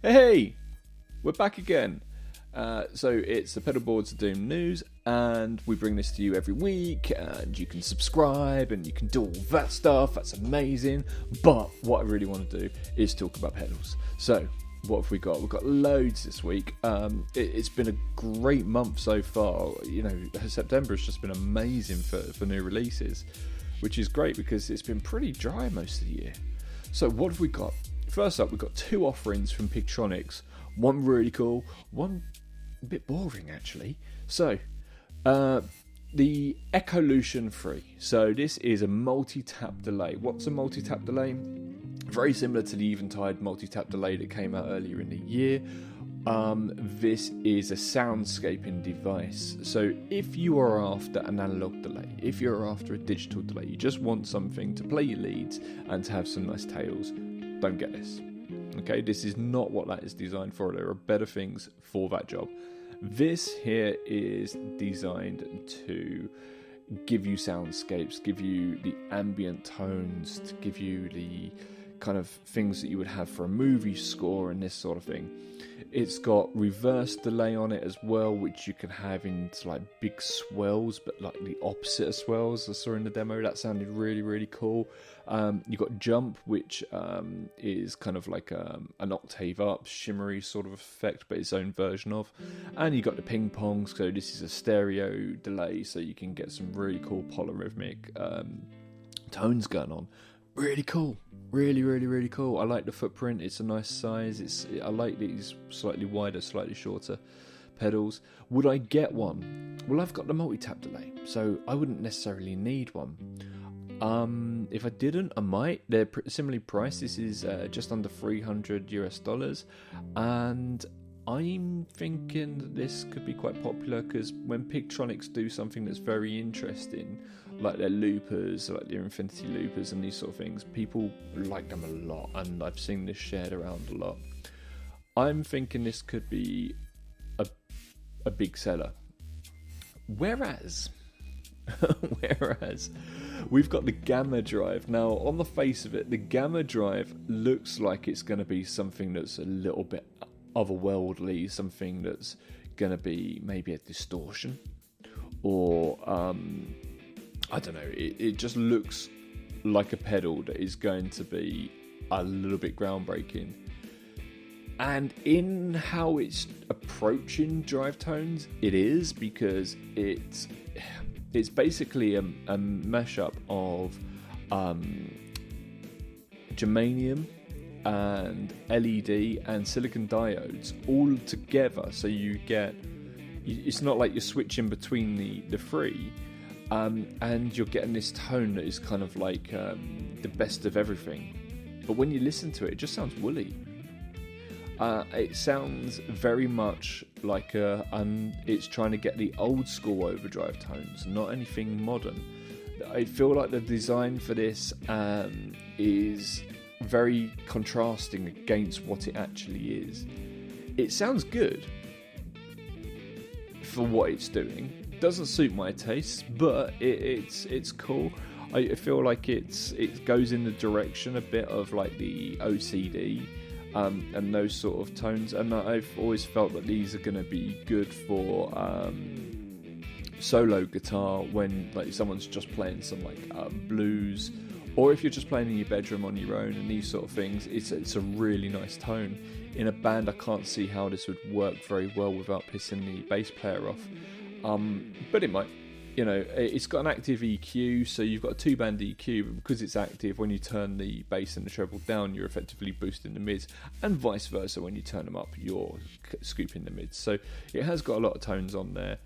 Hey, we're back again. So it's the Pedalboards of Doom news, and we bring this to you every week, and you can subscribe, and you can do all that stuff. That's amazing. But what I really want to do is talk about pedals. So what have we got? We've got loads this week. It's been a great month so far. You know, September has just been amazing for new releases, which is great because it's been pretty dry most of the year. So what have we got? First up, we've got two offerings from Pigtronics. One really cool, one a bit boring actually. So, the Echolution 3. So this is a multi-tap delay. What's a multi-tap delay? Very similar to the Eventide multi-tap delay that came out earlier in the year. This is a soundscaping device. So if you are after an analog delay, if you're after a digital delay, you just want something to play your leads and to have some nice tails, don't get this. Okay, this is not what that is designed for. There are better things for that job. This here is designed to give you soundscapes, give you the ambient tones, to give you the kind of things that you would have for a movie score and this sort of thing. It's got reverse delay on it as well, which you can have into like big swells, but like the opposite of swells I saw in the demo. That sounded really, really cool. You've got jump, which is kind of like an octave up, shimmery sort of effect, but its own version of. And you've got the ping pong, so this is a stereo delay, so you can get some really cool polyrhythmic tones going on. Really cool. Really, really, really cool. I like the footprint. It's a nice size. I like these slightly wider, slightly shorter pedals. Would I get one? Well, I've got the multi-tap delay, so I wouldn't necessarily need one. If I didn't, I might. They're similarly priced. This is just under $300 US, and I'm thinking that this could be quite popular because when Pigtronics do something that's very interesting, like their loopers, like their infinity loopers and these sort of things, people like them a lot, and I've seen this shared around a lot. I'm thinking this could be a big seller. Whereas we've got the Gamma Drive. Now, on the face of it, the Gamma Drive looks like it's going to be something that's a little bit otherworldly, something that's going to be maybe a distortion, or I don't know, it just looks like a pedal that is going to be a little bit groundbreaking. And in how it's approaching drive tones, it is, because it's basically a mashup of germanium and LED and silicon diodes all together, so you get, it's not like you're switching between the three, and you're getting this tone that is kind of like the best of everything. But when you listen to it, it just sounds woolly. It sounds very much like it's trying to get the old school overdrive tones, not anything modern. I feel like the design for this is very contrasting against what it actually is. It sounds good for what it's doing. Doesn't suit my taste, but it's cool. I feel like it goes in the direction a bit of like the OCD and those sort of tones, and I've always felt that these are going to be good for solo guitar when like someone's just playing some like blues, or if you're just playing in your bedroom on your own and these sort of things. It's a really nice tone. In a band, I can't see how this would work very well without pissing the bass player off. But it might. You know, it's got an active EQ, so you've got a two-band EQ, but because it's active, when you turn the bass and the treble down, you're effectively boosting the mids, and vice versa. When you turn them up, you're scooping the mids. So it has got a lot of tones on there.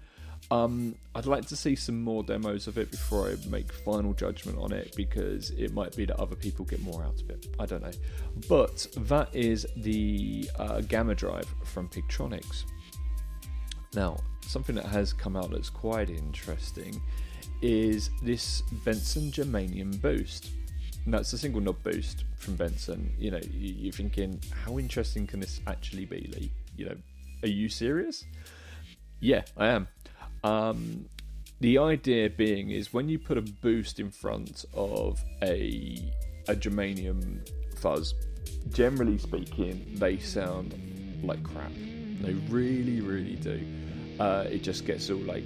I'd like to see some more demos of it before I make final judgment on it, because it might be that other people get more out of it. I don't know. But that is the Gamma Drive from Pigtronics. Now, something that has come out that's quite interesting is this Benson Germanium Boost. Now, it's a single knob boost from Benson. You know, you're thinking, how interesting can this actually be, Lee? You know, are you serious? Yeah, I am. The idea being is when you put a boost in front of a germanium fuzz, generally speaking, they sound like crap. They really, really do. It just gets all like,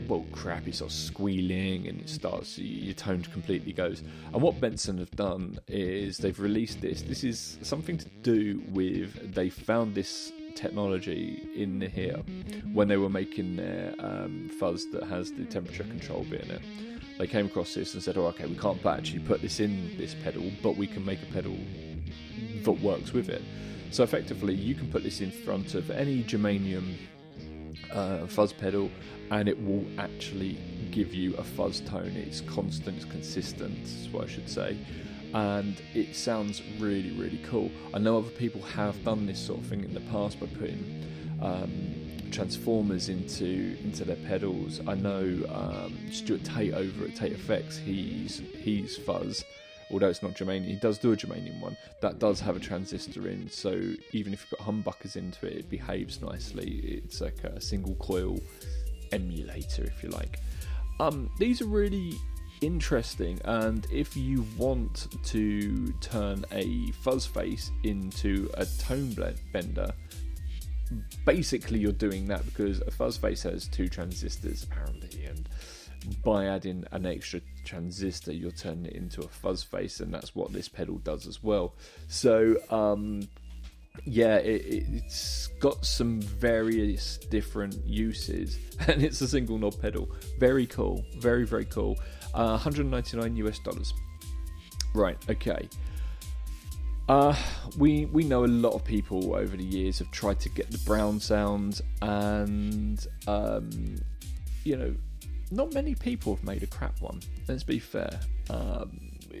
well, crap. It starts squealing and it starts, your tone completely goes. And what Benson have done is they've released this. This is something to do with, they found this technology in here when they were making their fuzz that has the temperature control bit in it. They came across this and said, oh, okay, we can't actually put this in this pedal, but we can make a pedal that works with it. So effectively, you can put this in front of any germanium fuzz pedal, and it will actually give you a fuzz tone. It's constant, it's consistent, is what I should say. And it sounds really, really cool. I know other people have done this sort of thing in the past by putting transformers into their pedals. I know Stuart Tate over at TateFX, he's fuzz, although it's not germanium. He does do a germanium one that does have a transistor in, so even if you put humbuckers into it, it behaves nicely. It's like a single coil emulator, if you like. These are really interesting, and if you want to turn a fuzz face into a tone bender, basically you're doing that, because a fuzz face has 2 transistors apparently, and by adding an extra transistor you're turning it into a fuzz face, and that's what this pedal does as well. So yeah, it's got some various different uses, and it's a single knob pedal. Very cool, very, very cool. $199 US. Right, okay. We know a lot of people over the years have tried to get the brown sound, and you know, not many people have made a crap one. Let's be fair.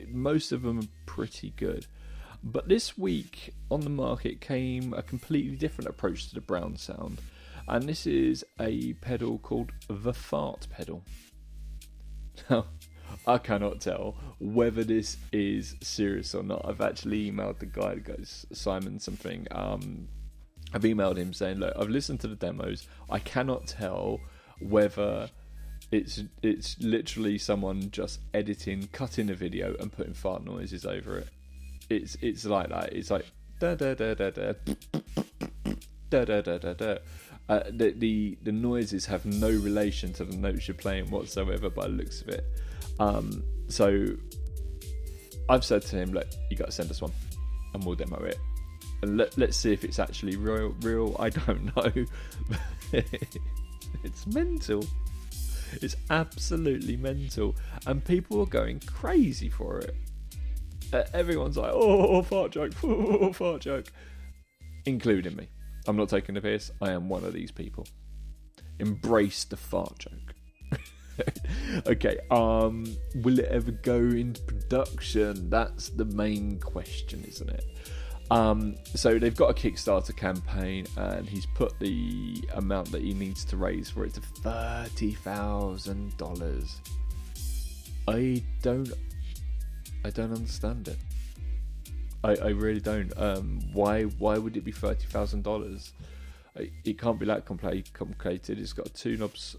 Most of them are pretty good. But this week on the market came a completely different approach to the brown sound, and this is a pedal called the Fart pedal. Now, I cannot tell whether this is serious or not. I've actually emailed the guy that goes, Simon something. I've emailed him saying, look, I've listened to the demos. I cannot tell whether it's literally someone just editing, cutting a video and putting fart noises over it. It's like that. It's like da da da da da da da da da da. The noises have no relation to the notes you're playing whatsoever by the looks of it. So I've said to him, look, you got to send us one and we'll demo it, and let's see if it's actually real. I don't know. It's mental. It's absolutely mental, and people are going crazy for it. Everyone's like, oh, fart joke, oh, fart joke, including me. I'm not taking the piss. I am one of these people. Embrace the fart joke. Okay, will it ever go into production? That's the main question, isn't it? So they've got a Kickstarter campaign, and he's put the amount that he needs to raise for it to $30,000. I don't understand it. I really don't. Why would it be $30,000? It can't be that complicated. It's got 2 knobs.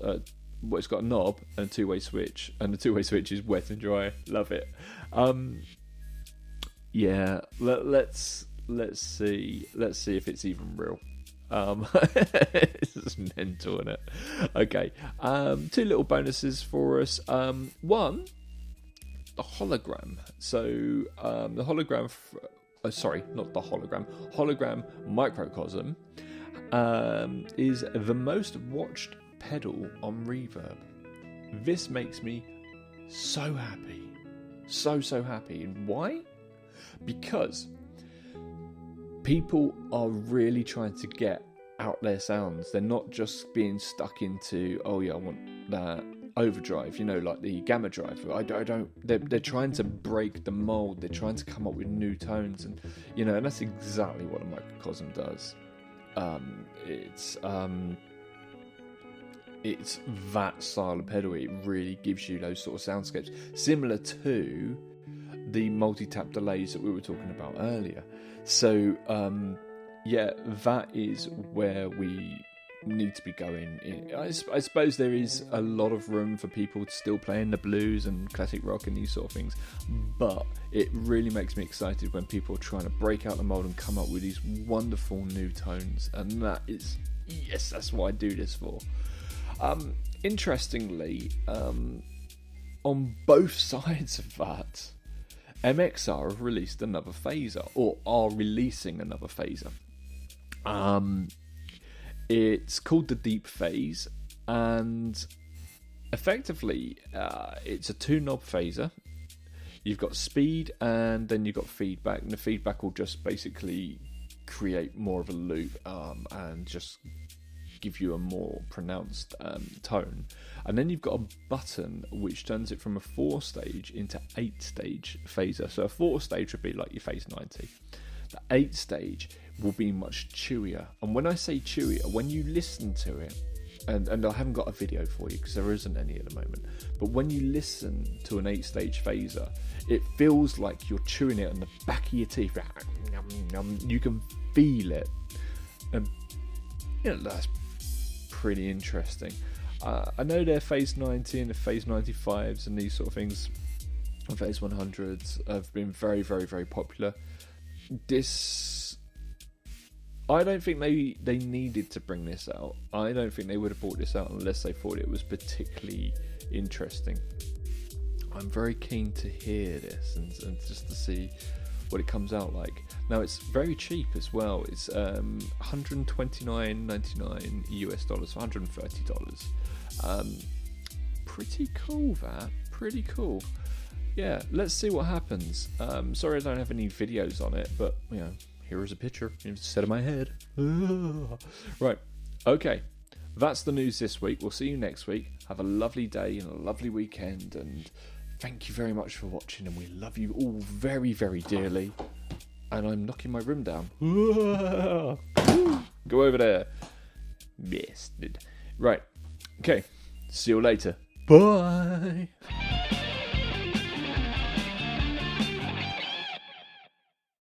It's got a knob and a 2-way switch, and the 2-way switch is wet and dry. Love it. Yeah. Let's see if it's even real. This is mental, isn't it? Okay. 2 little bonuses for us. One, the hologram. So the hologram, not the hologram, hologram Microcosm is the most watched pedal on Reverb. This makes me so happy, so happy. And why? Because people are really trying to get out their sounds. They're not just being stuck into, oh yeah, I want that overdrive, like the gamma drive. They're trying to break the mold. They're trying to come up with new tones, and and that's exactly what a Microcosm does. It's that style of pedal. It really gives you those sort of soundscapes, similar to the multi-tap delays that we were talking about earlier. So yeah, that is where we need to be going in. I suppose there is a lot of room for people to still play in the blues and classic rock and these sort of things, but it really makes me excited when people are trying to break out the mold and come up with these wonderful new tones, and that is, yes, that's what I do this for. Interestingly, on both sides of that, MXR have released another phaser, or are releasing another phaser. It's called the Deep Phase, and effectively it's a 2-knob phaser. You've got speed and then you've got feedback, and the feedback will just basically create more of a loop and just give you a more pronounced tone. And then you've got a button which turns it from a 4-stage into 8-stage phaser. So a 4-stage would be like your phase 90. The 8-stage will be much chewier, and when I say chewier, when you listen to it, and I haven't got a video for you because there isn't any at the moment, but when you listen to an 8-stage phaser, it feels like you're chewing it on the back of your teeth. You can feel it, and that's pretty interesting. I know they're phase 90 and the phase 95s and these sort of things, and phase 100s have been very, very, very popular. I don't think they needed to bring this out. I don't think they would have brought this out unless they thought it was particularly interesting. I'm very keen to hear this and just to see what it comes out like. Now, it's very cheap as well. It's $129.99 US dollars, $130. Pretty cool, that. Pretty cool. Yeah, let's see what happens. Sorry I don't have any videos on it, but here is a picture instead of my head. Right, okay. That's the news this week. We'll see you next week. Have a lovely day and a lovely weekend, and thank you very much for watching, and we love you all very, very dearly. And I'm knocking my room down. Go over there. Bastard. Right, okay. See you later. Bye.